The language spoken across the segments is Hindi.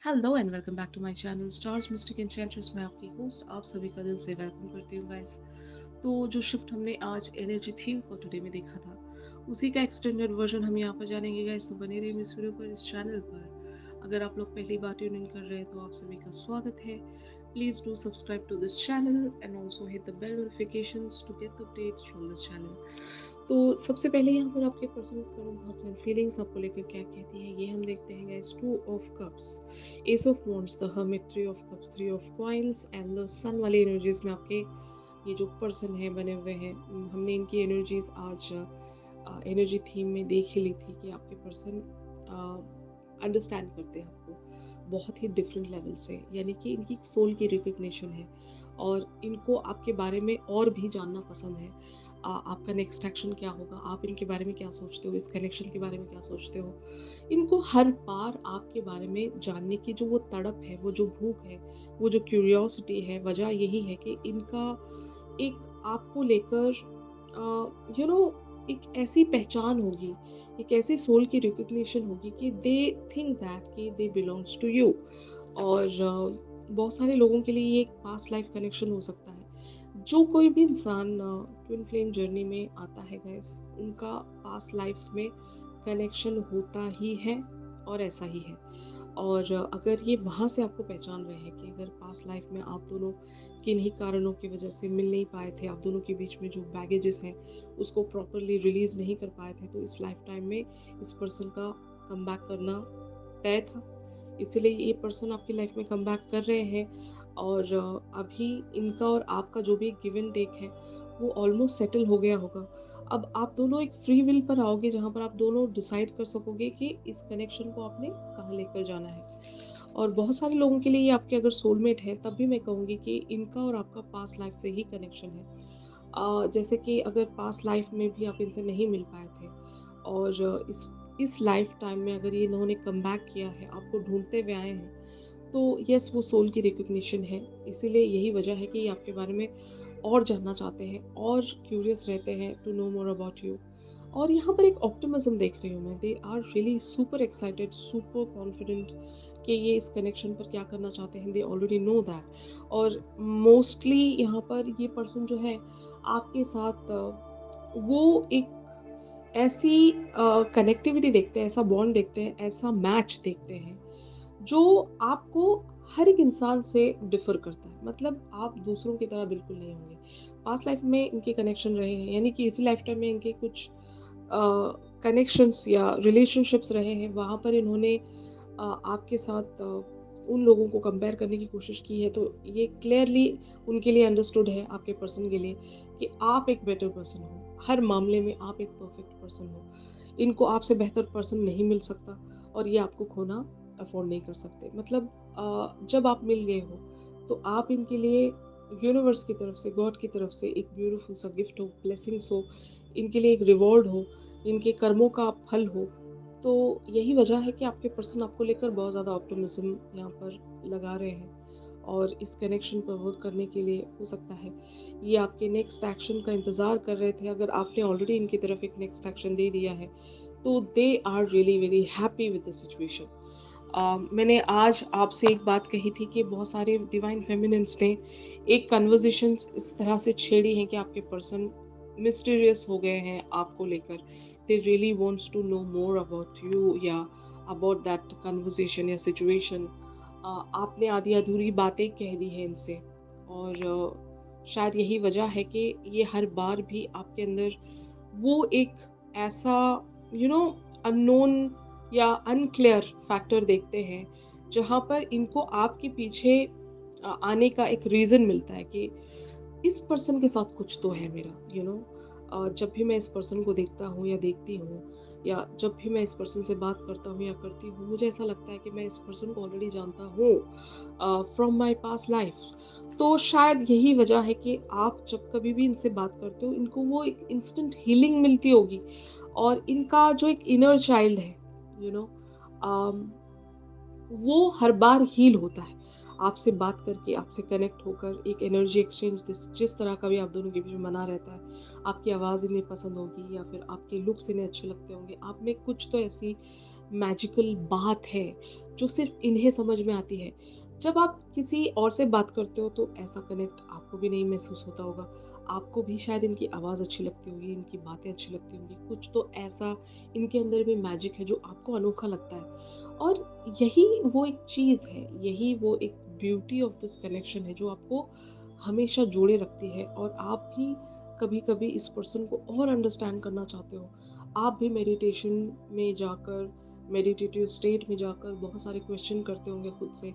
Hello and welcome back to my channel stars mystic enchantress. मैं आपकी होस्ट आप सभी का दिल से वेलकम करती हूँ गाइस। तो जो शिफ्ट हमने आज एनर्जी थीम फॉर टुडे में देखा था, उसी का एक्सटेंडेड वर्जन हम यहाँ पर जानेंगे गाइस। तो बने रहिए इस वीडियो पर, इस चैनल पर। अगर आप लोग पहली बार ट्यून इन कर रहे हैं तो आप सभी का स्वागत है। Please do subscribe to this channel and also hit the bell notifications to get updates from this channel. तो सबसे पहले यहाँ पर आपके personal current thoughts and feelings आपको लेकर क्या कहती है, ये हम देखते हैं guys. Two of cups, ace of wands, the hermit, three of cups, three of coins and the sun वाली एनर्जीज में आपके ये जो पर्सन है बने हुए हैं। हमने इनकी एनर्जीज आज एनर्जी थीम में देख ही ली थी कि आपके पर्सन अंडरस्टैंड करते हैं आपको बहुत ही डिफरेंट लेवल से, यानी कि इनकी सोल की रिकग्निशन है और इनको आपके बारे में और भी जानना पसंद है। आपका नेक्स्ट एक्शन क्या होगा, आप इनके बारे में क्या सोचते हो, इस कनेक्शन के बारे में क्या सोचते हो। इनको हर बार आपके बारे में जानने की जो वो तड़प है, वो जो भूख है, वो जो क्यूरियोसिटी है, वजह यही है कि इनका एक आपको लेकर यू नो एक ऐसी पहचान होगी, एक ऐसी सोल की रिकग्निशन होगी कि दे थिंक दैट कि दे बिलोंग्स टू यू। और बहुत सारे लोगों के लिए ये एक पास्ट लाइफ कनेक्शन हो सकता है। जो कोई भी इंसान ट्विन फ्लेम जर्नी में आता है गाइस, उनका पास्ट लाइफ में कनेक्शन होता ही है और ऐसा ही है। और अगर ये वहाँ से आपको पहचान रहे हैं कि अगर पास्ट लाइफ में आप दोनों किन्हीं कारणों की वजह से मिल नहीं पाए थे, आप दोनों के बीच में जो बैगेजेस हैं उसको प्रॉपरली रिलीज नहीं कर पाए थे, तो इस लाइफ टाइम में इस पर्सन का कम बैक करना तय था। इसीलिए ये पर्सन आपकी लाइफ में कम बैक कर रहे हैं। और अभी इनका और आपका जो भी गिव एंड टेक है वो ऑलमोस्ट सेटल हो गया होगा। अब आप दोनों एक फ्री विल पर आओगे जहाँ पर आप दोनों डिसाइड कर सकोगे कि इस कनेक्शन को आपने कहाँ लेकर जाना है। और बहुत सारे लोगों के लिए ये आपके अगर सोलमेट है, तब भी मैं कहूँगी कि इनका और आपका पास्ट लाइफ से ही कनेक्शन है। जैसे कि अगर पास्ट लाइफ में भी आप इनसे नहीं मिल पाए थे और इस लाइफ टाइम में अगर ये इन्होंने कम बैक किया है, आपको ढूंढते हुए आए हैं, तो यस वो सोल की रिकग्निशन है। इसीलिए यही वजह है कि ये आपके बारे में और जानना चाहते हैं और क्यूरियस रहते हैं to know more about you. और यहाँ पर एक ऑप्टिमिज्म देख रही हूँ मैं। They are really super excited, super confident कि ये इस कनेक्शन पर क्या करना चाहते हैं। They already know that. और मोस्टली यहाँ पर ये पर्सन जो है आपके साथ वो एक ऐसी कनेक्टिविटी देखते हैं, ऐसा बॉन्ड देखते हैं, ऐसा मैच देखते हैं जो आपको हर एक इंसान से डिफर करता है। मतलब आप दूसरों की तरह बिल्कुल नहीं होंगे। पास्ट लाइफ में इनके कनेक्शन रहे हैं, यानी कि इसी लाइफ टाइम में इनके कुछ कनेक्शंस या रिलेशनशिप्स रहे हैं, वहाँ पर इन्होंने आपके साथ उन लोगों को कंपेयर करने की कोशिश की है। तो ये क्लियरली उनके लिए अंडरस्टूड है, आपके पर्सन के लिए, कि आप एक बेटर पर्सन हो। हर मामले में आप एक परफेक्ट पर्सन हो। इनको आपसे बेहतर पर्सन नहीं मिल सकता और ये आपको खोना अफोर्ड नहीं कर सकते। मतलब जब आप मिल गए हो तो आप इनके लिए यूनिवर्स की तरफ से, गॉड की तरफ से एक ब्यूटीफुल सा गिफ्ट हो, ब्लेसिंग्स हो, इनके लिए एक रिवॉर्ड हो, इनके कर्मों का फल हो। तो यही वजह है कि आपके पर्सन आपको लेकर बहुत ज़्यादा ऑप्टिमिज्म यहाँ पर लगा रहे हैं और इस कनेक्शन पर वर्क करने के लिए हो सकता है ये आपके नेक्स्ट एक्शन का इंतज़ार कर रहे थे। अगर आपने ऑलरेडी इनकी तरफ एक नेक्स्ट एक्शन दे दिया है तो they are really very happy with the situation. मैंने आज आपसे एक बात कही थी कि बहुत सारे डिवाइन फेमिनिन्स ने एक कन्वर्जेशंस इस तरह से छेड़ी हैं कि आपके पर्सन मिस्टीरियस हो गए हैं आपको लेकर। They really wants to know more about you या अबाउट दैट कन्वर्जेशन या सिचुएशन। आपने आधी अधूरी बातें कह दी हैं इनसे और शायद यही वजह है कि ये हर बार भी आपके अंदर वो एक ऐसा अननोन या अनक्लियर फैक्टर देखते हैं जहाँ पर इनको आपके पीछे आने का एक रीज़न मिलता है कि इस पर्सन के साथ कुछ तो है मेरा। जब भी मैं इस पर्सन को देखता हूँ या देखती हूँ या जब भी मैं इस पर्सन से बात करता हूँ या करती हूँ, मुझे ऐसा लगता है कि मैं इस पर्सन को ऑलरेडी जानता हूँ फ्रॉम माई पास्ट लाइफ। तो शायद यही वजह है कि आप जब कभी भी इनसे बात करते हो, इनको वो एक इंस्टेंट हीलिंग मिलती होगी। और इनका जो एक इनर चाइल्ड है, यू नो वो हर बार हील होता है आपसे बात करके, आपसे कनेक्ट होकर। एक एनर्जी एक्सचेंज जिस तरह का भी आप दोनों के बीच में बना रहता है, आपकी आवाज़ इन्हें पसंद होगी या फिर आपके लुक्स इन्हें अच्छे लगते होंगे। आप में कुछ तो ऐसी मैजिकल बात है जो सिर्फ इन्हें समझ में आती है। जब आप किसी और से बात करते हो तो ऐसा कनेक्ट आपको भी नहीं महसूस होता होगा। आपको भी शायद इनकी आवाज़ अच्छी लगती होगी, इनकी बातें अच्छी लगती होंगी। कुछ तो ऐसा इनके अंदर भी मैजिक है जो आपको अनोखा लगता है। और यही वो एक चीज़ है, यही वो एक ब्यूटी ऑफ दिस कनेक्शन है जो आपको हमेशा जोड़े रखती है और आप भी कभी-कभी इस पर्सन को और अंडरस्टैंड करना चाहते हो। आप भी मेडिटेशन में जाकर, मेडिटेटिव स्टेट में जाकर बहुत सारे क्वेश्चन करते होंगे खुद से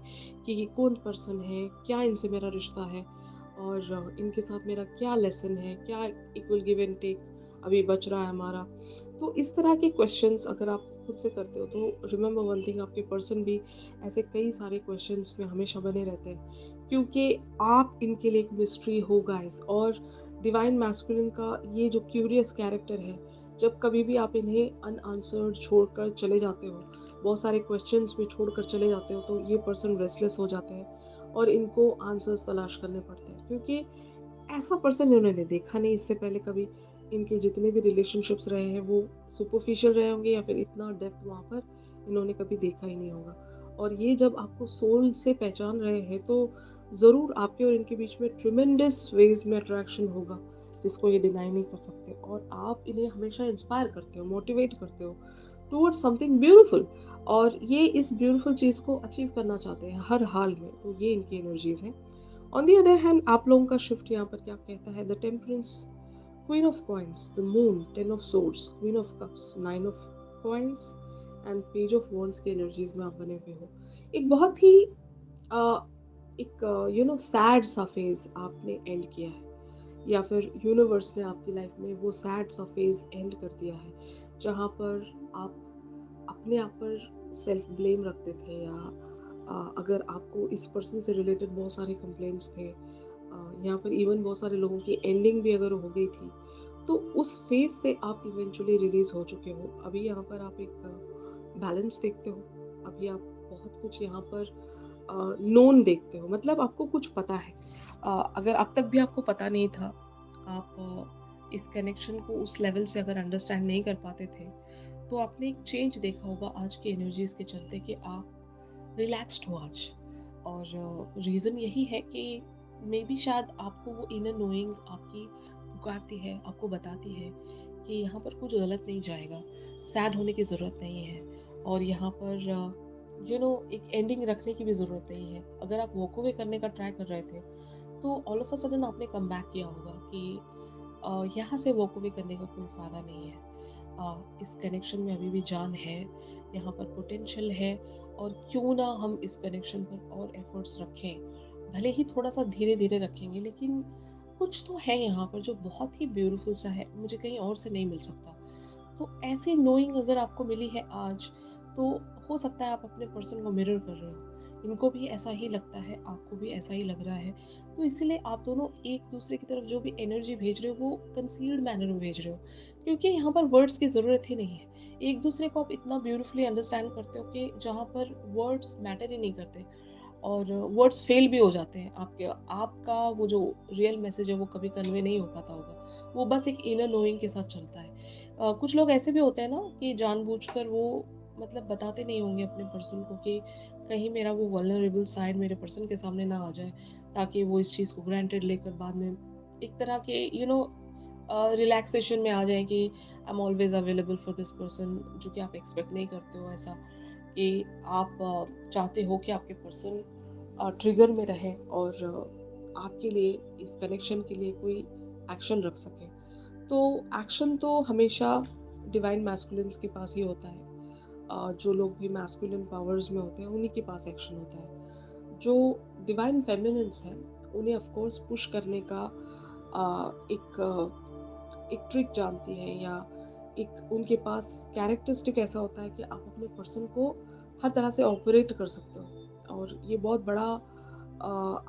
कि ये कौन पर्सन है, क्या इनसे मेरा रिश्ता है और इनके साथ मेरा क्या लेसन है, क्या इक्वल गिव एंड टेक अभी बच रहा है हमारा। तो इस तरह के क्वेश्चंस अगर आप खुद से करते हो तो रिमेंबर वन थिंग, आपके पर्सन भी ऐसे कई सारे क्वेश्चंस में हमेशा बने रहते हैं क्योंकि आप इनके लिए एक मिस्ट्री हो गाइस। और डिवाइन मैस्कुलिन का ये जो क्यूरियस कैरेक्टर है, जब कभी भी आप इन्हें अनआंसर्ड छोड़कर चले जाते हो, बहुत सारे क्वेश्चंस में छोड़कर चले जाते हो, तो ये पर्सन रेस्टलेस हो जाते हैं और इनको आंसर्स तलाश करने पड़ते हैं क्योंकि ऐसा पर्सन इन्होंने देखा नहीं इससे पहले कभी। इनके जितने भी रिलेशनशिप्स रहे हैं वो सुपरफिशियल रहे होंगे या फिर इतना डेप्थ वहाँ पर इन्होंने कभी देखा ही नहीं होगा। और ये जब आपको सोल से पहचान रहे हैं तो ज़रूर आपके और इनके बीच में ट्रिमेंडस वेज में अट्रैक्शन होगा, जिसको ये डिनाई नहीं कर सकते। और आप इन्हें हमेशा इंस्पायर करते हो, मोटिवेट करते हो टुवर्ड्स समथिंग ब्यूटीफुल। और ये इस ब्यूटीफुल चीज़ को अचीव करना चाहते हैं हर हाल में, तो ये इनकी एनर्जीज हैं। ऑन द अदर हैंड आप लोगों का शिफ्ट यहाँ पर क्या कहता है? The temperance, queen of coins, the moon, ten of swords, queen of cups, nine of coins and page of wands की एनर्जीज में आप बने हुए हो। एक बहुत ही अ, एक सैड सा फेज आपने एंड किया है या फिर यूनिवर्स ने आपकी लाइफ में वो सैड सा फेज एंड कर दिया है जहाँ पर आप अपने आप पर सेल्फ ब्लेम रखते थे या अगर आपको इस पर्सन से रिलेटेड बहुत सारे कंप्लेंट्स थे या फिर इवन बहुत सारे लोगों की एंडिंग भी अगर हो गई थी, तो उस फेज से आप इवेंचुअली रिलीज हो चुके हो। अभी यहाँ पर आप एक बैलेंस देखते हो। अभी आप बहुत कुछ यहाँ पर नोन देखते हो, मतलब आपको कुछ पता है। अगर अब तक भी आपको पता नहीं था, आप इस कनेक्शन को उस लेवल से अगर अंडरस्टैंड नहीं कर पाते थे, तो आपने एक चेंज देखा होगा आज की एनर्जीज के चलते कि आप रिलैक्स्ड हो आज। और रीज़न यही है कि मे बी शायद आपको वो इनर नोइंग आपकी पुकारती है, आपको बताती है कि यहाँ पर कुछ गलत नहीं जाएगा, सैड होने की ज़रूरत नहीं है और यहाँ पर एक एंडिंग रखने की भी ज़रूरत नहीं है। अगर आप वॉक अवे करने का ट्राई कर रहे थे, तो ऑल ऑफ अ सडन आपने कम बैक किया होगा कि यहाँ से वॉक अवे करने का कोई फ़ायदा नहीं है। इस कनेक्शन में अभी भी जान है, यहाँ पर पोटेंशियल है और क्यों ना हम इस कनेक्शन पर और एफर्ट्स रखें। भले ही थोड़ा-सा धीरे-धीरे रखेंगे लेकिन कुछ तो है यहाँ पर जो बहुत ही ब्यूटीफुल सा है, मुझे कहीं और से नहीं मिल सकता। तो ऐसी नोइंग अगर आपको मिली है आज, तो हो सकता है आप अपने पर्सन को मिरर कर रहे हो। इनको भी ऐसा ही लगता है, आपको भी ऐसा ही लग रहा है। तो इसीलिए आप दोनों एक-दूसरे की तरफ जो भी एनर्जी भेज रहे हो, वो कंसील्ड मैनर में भेज रहे हो। क्योंकि यहाँ पर वर्ड्स की ज़रूरत ही नहीं है। एक-दूसरे को आप इतना ब्यूटीफुली अंडरस्टैंड करते हो कि जहाँ पर वर्ड्स मैटर ही नहीं करते और वर्ड्स फेल भी हो जाते हैं। आपका वो जो रियल मैसेज है, वो कभी कन्वे नहीं हो पाता होगा। वो बस एक इनर नोइंग के साथ चलता है। कुछ लोग ऐसे भी होते हैं ना कि जानबूझकर वो मतलब बताते नहीं होंगे अपने पर्सन को कि कहीं मेरा वो वल्नरेबल साइड मेरे पर्सन के सामने ना आ जाए, ताकि वो इस चीज़ को ग्रांटेड लेकर बाद में एक तरह के रिलैक्सेशन में आ जाएँ कि I am always available for this person, जो कि आप एक्सपेक्ट नहीं करते हो ऐसा कि आप चाहते हो कि आपके पर्सन ट्रिगर में रहें और आपके लिए इस कनेक्शन के लिए कोई एक्शन रख सके। तो एक्शन तो हमेशा डिवाइन मैस्कुलिन्स के पास ही होता है। जो लोग भी मैस्कुलिन पावर्स में होते हैं उन्हीं के पास एक्शन होता है। जो डिवाइन फेमिनिन्स हैं उन्हें ऑफ कोर्स पुश करने का एक ट्रिक जानती हैं या एक उनके पास कैरेक्टरिस्टिक ऐसा होता है कि आप अपने पर्सन को हर तरह से ऑपरेट कर सकते हो और ये बहुत बड़ा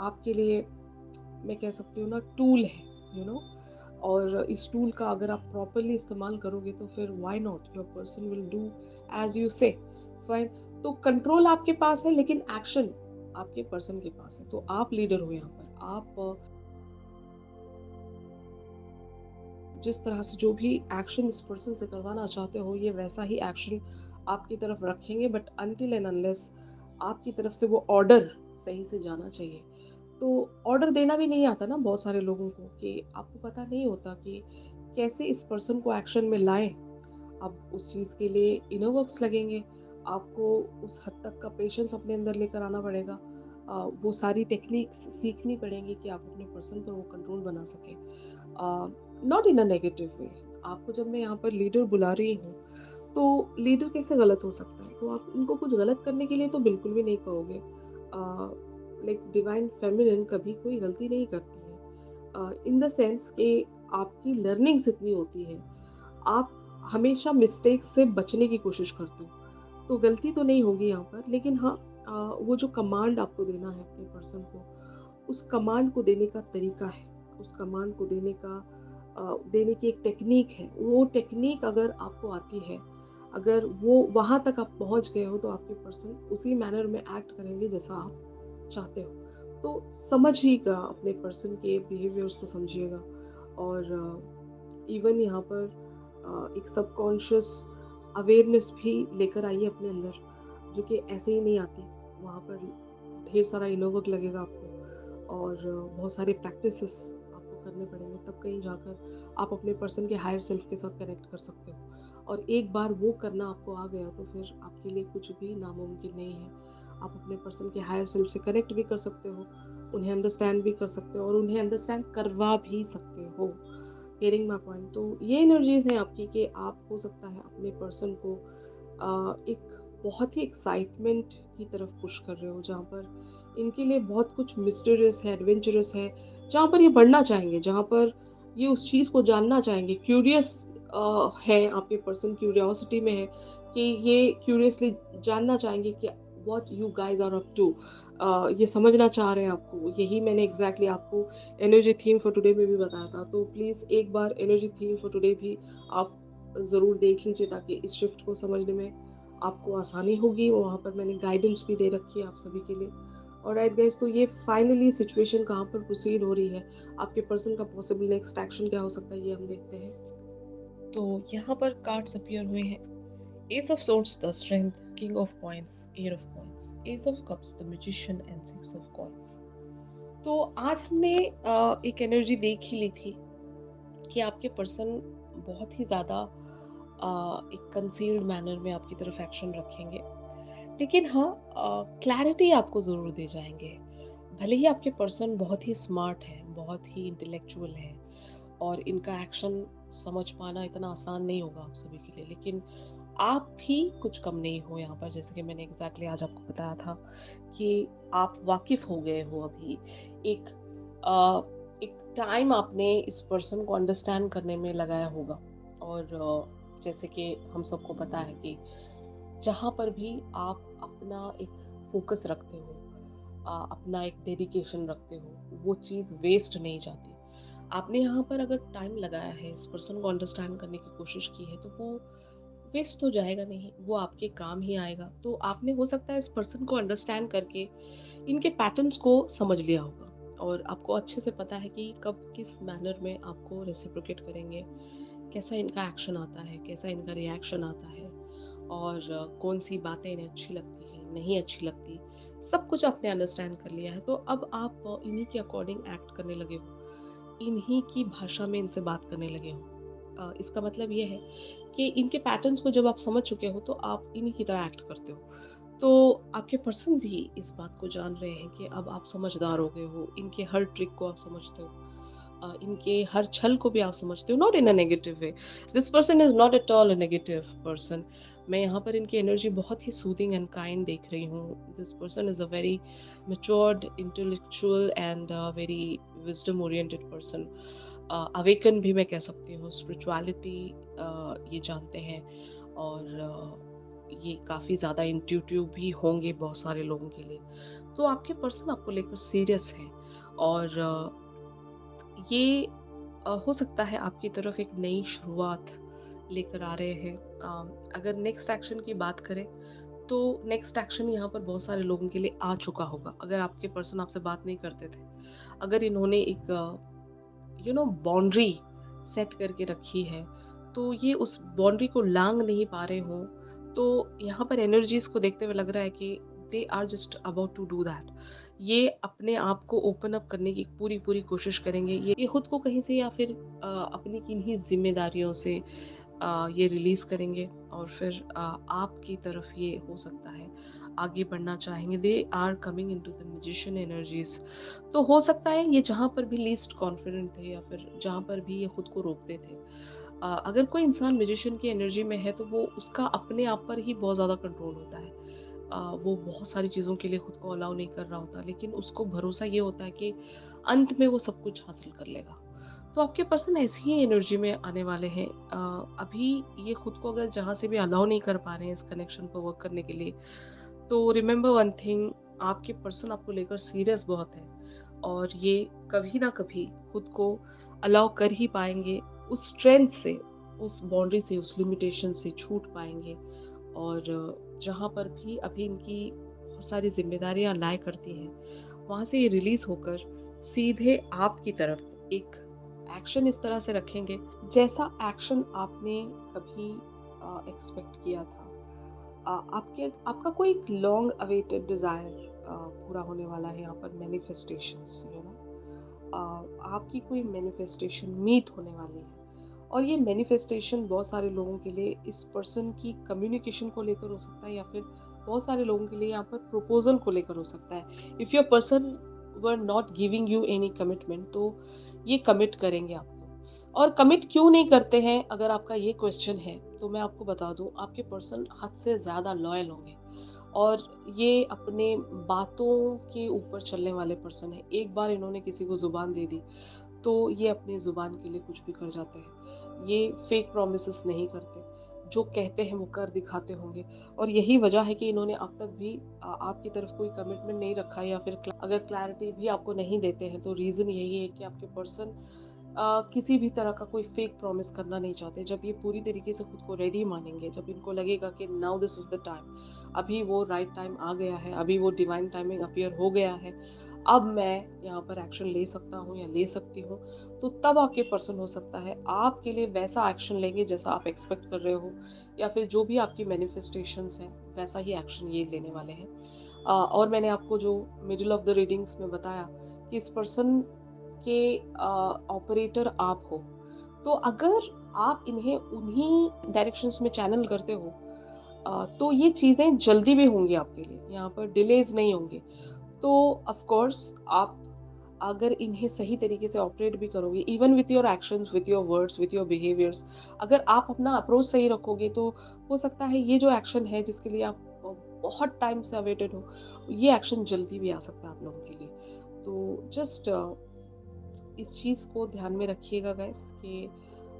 आपके लिए मैं कह सकती हूँ ना टूल है, यू नो। और इस टूल का अगर आप प्रॉपरली इस्तेमाल करोगे तो फिर why not, your person will do as you say. Fine. तो कंट्रोल आपके पास है लेकिन एक्शन आपके पर्सन के पास है, तो आप लीडर हो यहाँ पर। आप जिस तरह से जो भी एक्शन इस पर्सन से करवाना चाहते हो, ये वैसा ही एक्शन आपकी तरफ रखेंगे, बट अनटिल एंड अनलेस आपकी तरफ से वो ऑर्डर सही से जाना चाहिए। तो ऑर्डर देना भी नहीं आता ना बहुत सारे लोगों को, कि आपको पता नहीं होता कि कैसे इस पर्सन को एक्शन में लाएँ। अब उस चीज़ के लिए इनर वर्क्स लगेंगे, आपको उस हद तक का पेशेंस अपने अंदर लेकर आना पड़ेगा। वो सारी टेक्निक्स सीखनी पड़ेंगी कि आप अपने पर्सन पर वो कंट्रोल बना सकें। Not in a negative way. आपको जब मैं यहाँ पर लीडर बुला रही हूँ, तो लीडर कैसे गलत हो सकता है? तो आप उनको कुछ गलत करने के लिए तो बिल्कुल भी नहीं कहोगे। लाइक डिवाइन फेमिनिन कभी कोई गलती नहीं करती है। इन द सेंस कि आपकी लर्निंग्स इतनी होती है, आप हमेशा मिस्टेक्स से बचने की कोशिश करते हो। तो गलती तो नहीं होगी यहाँ पर, लेकिन हाँ, वो जो कमांड आपको देना है अपने पर्सन को, उस कमांड को देने का तरीका है, उस कमांड को देने की एक टेक्नीक है। वो टेक्नीक अगर आपको आती है, अगर वो वहाँ तक आप पहुँच गए हो, तो आपके पर्सन उसी मैनर में एक्ट करेंगे जैसा आप चाहते हो। तो समझिएगा अपने पर्सन के बिहेवियर्स को, समझिएगा। और इवन यहाँ पर एक सबकॉन्शियस अवेयरनेस भी लेकर आइए अपने अंदर, जो कि ऐसे ही नहीं आती। वहाँ पर ढेर सारा इनर वर्क लगेगा आपको, और बहुत सारे प्रैक्टिसेस आपको करने पड़ेंगे, तब कहीं जाकर आप अपने पर्सन के हायर सेल्फ के साथ कनेक्ट कर सकते हो। और एक बार वो करना आपको आ गया, तो फिर आपके लिए कुछ भी नामुमकिन नहीं है। आप अपने पर्सन के हायर सेल्फ से कनेक्ट भी कर सकते हो, उन्हें अंडरस्टैंड भी कर सकते हो, और उन्हें अंडरस्टैंड करवा भी सकते हो। Getting my point? तो ये एनर्जीज हैं आपकी, कि आप हो सकता है अपने पर्सन को एक बहुत ही एक्साइटमेंट की तरफ पुश कर रहे हो, जहाँ पर इनके लिए बहुत कुछ मिस्टीरियस है, एडवेंचरस है, जहाँ पर ये बढ़ना चाहेंगे, जहाँ पर ये उस चीज़ को जानना चाहेंगे, क्यूरियस है आपके पर्सन, क्यूरियोसिटी में है, कि ये क्यूरियसली जानना चाहेंगे कि what you guys are up to. ये समझना चाह रहे हैं आपको। यही मैंने एग्जैक्टली आपको एनर्जी थीम फॉर टुडे में भी बताया था। तो प्लीज़ एक बार एनर्जी थीम फॉर टुडे भी आप ज़रूर देख लीजिए, ताकि इस शिफ्ट को समझने में आपको आसानी होगी। वहाँ पर मैंने गाइडेंस भी दे रखी है आप सभी के लिए। ऑलराइट गाइस, तो ये फाइनली सिचुएशन कहाँ पर प्रोसीड हो रही है, आपके पर्सन का पॉसिबल नेक्स्ट एक्शन क्या हो सकता है, ये हम देखते हैं। तो यहाँ पर कार्ड्स अपीयर हुए हैं। Ace of swords the strength, king of points, eight of points, ace of cups the magician and six of coins. तो आज हमने एक एनर्जी देख ही ली थी कि आपके पर्सन बहुत ही ज़्यादा एक कंसील्ड मैनर में आपकी तरफ एक्शन रखेंगे, लेकिन हाँ, क्लैरिटी आपको ज़रूर दे जाएंगे। भले ही आपके पर्सन बहुत ही स्मार्ट है, बहुत ही इंटेलेक्चुअल है, और इनका एक्शन समझ पाना इतना आसान नहीं होगा आप सभी के लिए, लेकिन आप भी कुछ कम नहीं हो यहाँ पर। जैसे कि मैंने एग्जैक्टली आज आपको बताया था कि आप वाकिफ हो गए हो अभी। एक एक टाइम आपने इस पर्सन को अंडरस्टैंड करने में लगाया होगा, और जैसे कि हम सबको पता है कि जहाँ पर भी आप अपना एक फोकस रखते हो, अपना एक डेडिकेशन रखते हो, वो चीज़ वेस्ट नहीं जाती। आपने यहाँ पर अगर टाइम लगाया है, इस पर्सन को अंडरस्टैंड करने की कोशिश की है, तो वो वेस्ट तो जाएगा नहीं, वो आपके काम ही आएगा। तो आपने हो सकता है इस पर्सन को अंडरस्टैंड करके इनके पैटर्न्स को समझ लिया होगा, और आपको अच्छे से पता है कि कब किस मैनर में आपको रेसिप्रोकेट करेंगे, कैसा इनका एक्शन आता है, कैसा इनका रिएक्शन आता है, और कौन सी बातें इन्हें अच्छी लगती हैं, नहीं अच्छी लगती। सब कुछ आपने अंडरस्टैंड कर लिया है, तो अब आप इन्हीं के अकॉर्डिंग एक्ट करने लगे हो, इन्हीं की भाषा में इनसे बात करने लगे हो। इसका मतलब ये है कि इनके पैटर्न्स को जब आप समझ चुके हो, तो आप इन्हीं की तरह एक्ट करते हो। तो आपके पर्सन भी इस बात को जान रहे हैं कि अब आप समझदार हो गए हो, इनके हर ट्रिक को आप समझते हो, इनके हर छल को भी आप समझते हो, not in a negative way. This person is not at all a negative person. मैं यहाँ पर इनकी एनर्जी बहुत ही सूदिंग एंड काइंड देख रही हूँ। This person is a very matured, intellectual and very wisdom oriented person. Awaken भी मैं कह सकती हूँ, स्पिरिचुअलिटी ये जानते हैं, और ये काफ़ी ज़्यादा इंट्यूटिव भी होंगे बहुत सारे लोगों के लिए। तो आपके पर्सन आपको लेकर सीरियस हैं, और ये हो सकता है आपकी तरफ एक नई शुरुआत लेकर आ रहे हैं। अगर नेक्स्ट एक्शन की बात करें, तो नेक्स्ट एक्शन यहाँ पर बहुत सारे लोगों के लिए आ चुका होगा। अगर आपके पर्सन आपसे बात नहीं करते थे, अगर इन्होंने एक बाउंड्री सेट करके रखी है, तो ये उस बाउंड्री को लांघ नहीं पा रहे हो, तो यहाँ पर एनर्जीज़ को देखते हुए लग रहा है कि they are just about to do that. ये अपने आप को ओपन अप करने की पूरी-पूरी कोशिश करेंगे। ये खुद को कहीं से या फिर अपनी किन्हीं ज़िम्मेदारियों से ये रिलीज़ करेंगे और फिर आपकी तरफ ये हो सकता है आगे बढ़ना चाहेंगे। They are coming into the magician energies. तो हो सकता है ये जहाँ पर भी लीस्ट कॉन्फिडेंट थे या फिर जहाँ पर भी ये खुद को रोकते थे। अगर कोई इंसान मैजिशियन की एनर्जी में है तो वो उसका अपने आप पर ही बहुत ज़्यादा कंट्रोल होता है। वो बहुत सारी चीज़ों के लिए खुद को अलाउ नहीं कर रहा होता, लेकिन उसको भरोसा ये होता है कि अंत में वो सब कुछ हासिल कर लेगा। तो आपके पर्सन ऐसी ही एनर्जी में आने वाले हैं। अभी ये खुद को अगर जहाँ से भी अलाउ नहीं कर पा रहे हैं इस कनेक्शन को वर्क करने के लिए, तो रिमेंबर वन थिंग, आपके पर्सन आपको लेकर सीरियस बहुत है और ये कभी ना कभी खुद को अलाउ कर ही पाएँगे, उस स्ट्रेंथ से, उस बाउंड्री से, उस लिमिटेशन से छूट पाएँगे और जहाँ पर भी अभी इनकी बहुत सारी ज़िम्मेदारियाँ लाया करती हैं, वहाँ से ये रिलीज़ होकर सीधे आपकी तरफ एक एक्शन इस तरह से रखेंगे, जैसा एक्शन आपने कभी एक्सपेक्ट किया था। आपका कोई लॉन्ग अवेटेड डिज़ायर पूरा होने वाला है यहाँ पर, मैनिफेस्टेशंस आपकी कोई मैनिफेस्टेशन मीट होने वाली है और ये मैनिफेस्टेशन बहुत सारे लोगों के लिए इस पर्सन की कम्युनिकेशन को लेकर हो सकता है या फिर बहुत सारे लोगों के लिए यहाँ पर प्रपोजल को लेकर हो सकता है। If your person were not giving you any commitment, तो ये कमिट करेंगे आपको। और कमिट क्यों नहीं करते हैं, अगर आपका ये क्वेश्चन है तो मैं आपको बता दूं, आपके पर्सन हद से ज़्यादा लॉयल होंगे और ये अपने बातों के ऊपर चलने वाले पर्सन है। एक बार इन्होंने किसी को ज़ुबान दे दी तो ये अपनी ज़ुबान के लिए कुछ भी कर जाते हैं। ये फेक प्रॉमिसेस नहीं करते, जो कहते हैं वो कर दिखाते होंगे और यही वजह है कि इन्होंने अब तक भी आपकी तरफ कोई कमिटमेंट नहीं रखा या फिर अगर क्लैरिटी भी आपको नहीं देते हैं तो रीज़न यही है कि आपके पर्सन किसी भी तरह का कोई फेक प्रॉमिस करना नहीं चाहते। जब ये पूरी तरीके से खुद को रेडी मानेंगे, जब इनको लगेगा कि now this is the time, अभी वो राइट टाइम आ गया है, अभी वो डिवाइन टाइमिंग अपीयर हो गया है, अब मैं यहाँ पर एक्शन ले सकता हूँ या ले सकती हूँ, तो तब आपके पर्सन हो सकता है आपके लिए वैसा एक्शन लेंगे जैसा आप एक्सपेक्ट कर रहे हो या फिर जो भी आपकी मैनिफेस्टेशंस हैं, वैसा ही एक्शन ये लेने वाले हैं। और मैंने आपको जो मिडल ऑफ द रीडिंग्स में बताया कि इस पर्सन के ऑपरेटर आप हो, तो अगर आप इन्हें उन्हीं डायरेक्शंस में चैनल करते हो, तो ये चीज़ें जल्दी भी होंगी आपके लिए, यहाँ पर डिलेज़ नहीं होंगे। तो ऑफ कोर्स आप अगर इन्हें सही तरीके से ऑपरेट भी करोगे, even with your actions, with your words, with your behaviours, अगर आप अपना अप्रोच सही रखोगे तो हो सकता है ये जो एक्शन है जिसके लिए आप बहुत टाइम से अवेटेड हो, ये एक्शन जल्दी भी आ सकता है आप लोगों के लिए। तो जस्ट इस चीज़ को ध्यान में रखिएगा गाइस कि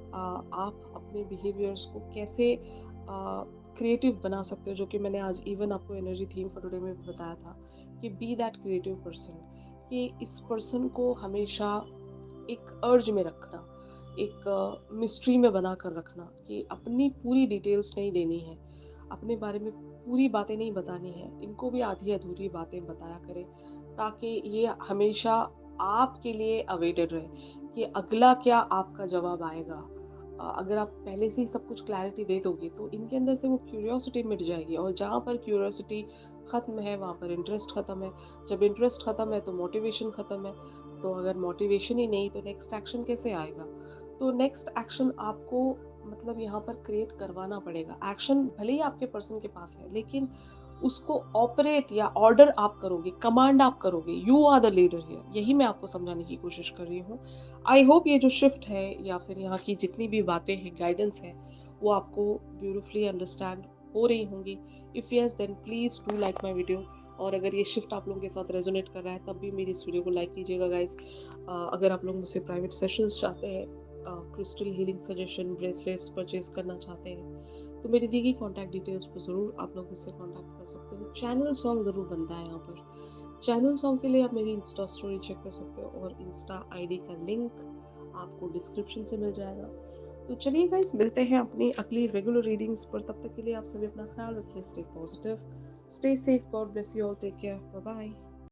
आप अपने बिहेवियर्स को कैसे क्रिएटिव बना सकते हो, जो कि मैंने आज इवन आपको एनर्जी थीम फॉर टुडे में भी बताया था कि बी दैट क्रिएटिव पर्सन, कि इस पर्सन को हमेशा एक अर्ज में रखना, एक मिस्ट्री में बना कर रखना कि अपनी पूरी डिटेल्स नहीं देनी है, अपने बारे में पूरी बातें नहीं बतानी है, इनको भी आधी अधूरी बातें बताया करें ताकि ये हमेशा आपके लिए अवेटेड रहे कि अगला क्या आपका जवाब आएगा। अगर आप पहले से ही सब कुछ क्लैरिटी दे दोगे तो इनके अंदर से वो क्यूरियोसिटी मिट जाएगी और जहाँ पर क्यूरियोसिटी ख़त्म है वहाँ पर इंटरेस्ट ख़त्म है। जब इंटरेस्ट ख़त्म है तो मोटिवेशन ख़त्म है। तो अगर मोटिवेशन ही नहीं तो नेक्स्ट एक्शन कैसे आएगा? तो नेक्स्ट एक्शन आपको मतलब यहाँ पर क्रिएट करवाना पड़ेगा। एक्शन भले ही आपके पर्सन के पास है, लेकिन उसको ऑपरेट या ऑर्डर आप करोगे, कमांड आप करोगे। You are the leader here. यही मैं आपको समझाने की कोशिश कर रही हूँ। आई होप ये जो शिफ्ट है या फिर यहाँ की जितनी भी बातें हैं, गाइडेंस है, वो आपको ब्यूटीफुली अंडरस्टैंड हो रही होंगी। If yes then please do like my video और अगर ये शिफ्ट आप लोगों के साथ रेजोनेट कर रहा है तब भी मेरी इस वीडियो को लाइक कीजिएगा गाइस। अगर आप लोग मुझसे प्राइवेट सेशंस चाहते हैं, crystal healing suggestion, bracelets purchase करना चाहते हैं, तो मेरी दी गई कॉन्टैक्ट डिटेल्स पर ज़रूर आप लोग मुझसे कॉन्टैक्ट कर सकते हो। चैनल सॉन्ग ज़रूर बनता है यहाँ पर। चैनल सॉन्ग के लिए आप मेरी इंस्टा स्टोरी चेक कर सकते हो और इंस्टा आईडी का लिंक आपको डिस्क्रिप्शन से मिल जाएगा। तो चलिए गाइस, मिलते हैं अपनी अगली रेगुलर रीडिंग्स पर। तब तक के लिए आप सभी अपना ख्याल रखिए। Stay positive, stay safe, God bless you all, take care, bye bye.